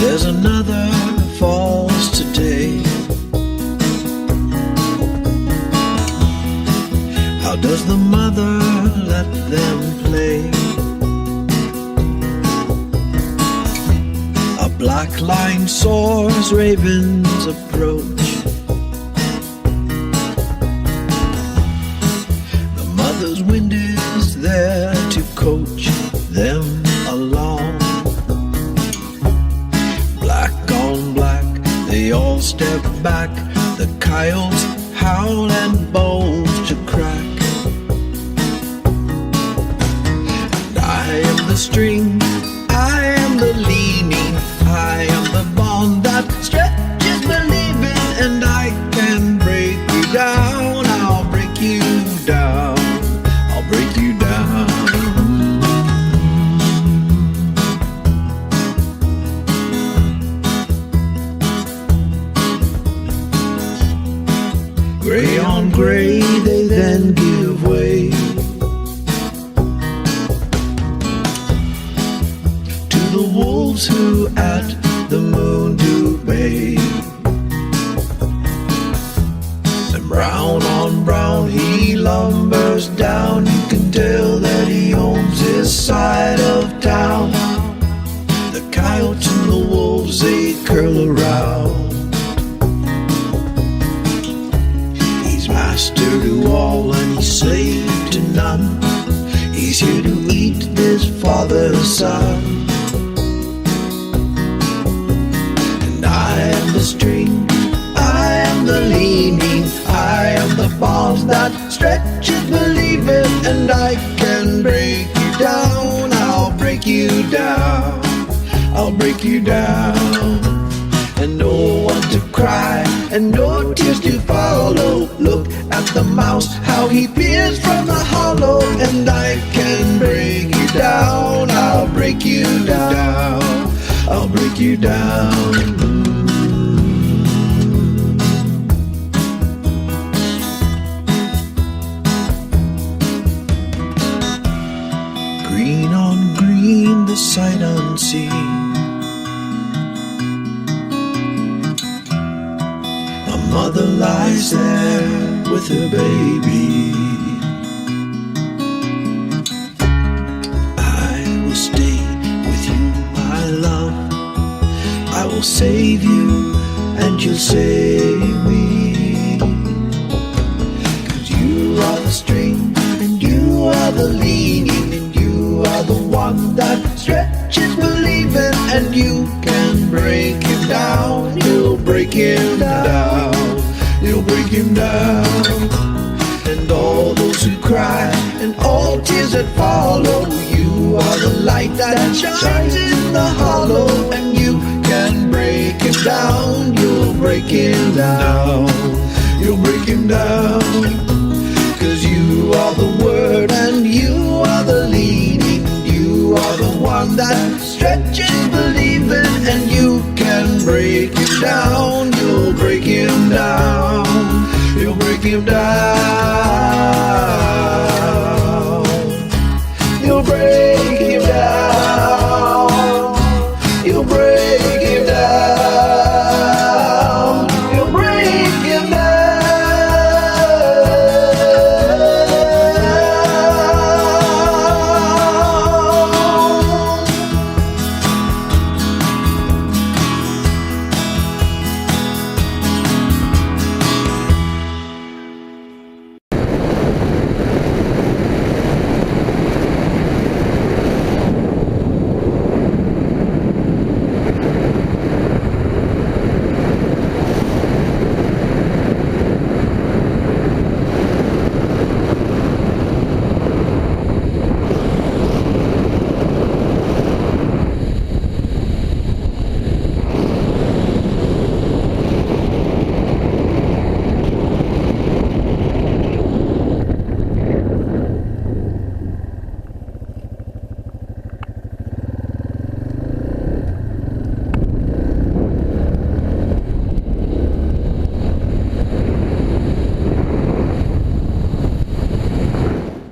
There's another falls today. How does the mother let them play? A black line soars, ravens approach. The mother's wind is there to coach them along. Black on black, they all step back. The coyotes howl and bones to crack. And I am the string, I am the leaning, I am the bond that stretches believing, and I can break you down, I'll break you down, I'll break you down. Gray on gray, they then give way to the wolves who at the moon do bay. And brown on brown he lumbers down. You can tell that he owns his side of town. The coyotes and the wolves, they curl around. Master to all and he's slave to none. He's here to eat this father's son. And I am the string, I am the leaning, I am the bond that stretches believing, and I can break you down, I'll break you down, I'll break you down. And no one to cry, and no tears to follow. Look at the mouse, how he peers from the hollow. And I can break you down, I'll break you down, I'll break you down. Green on green, the sight unseen. Mother lies there with her baby. I will stay with you, my love. I will save you and you'll save me. 'Cause you are the string and you are the leaning, and you are the one that stretches believing, and you can break him down, you'll break him down, you'll break him down. And all those who cry and all tears that follow, you are the light that shines in the hollow, and you can break him down, you'll break him down, you'll break him down. 'Cause you are the word and you are the leading, you are the one that stretches believing.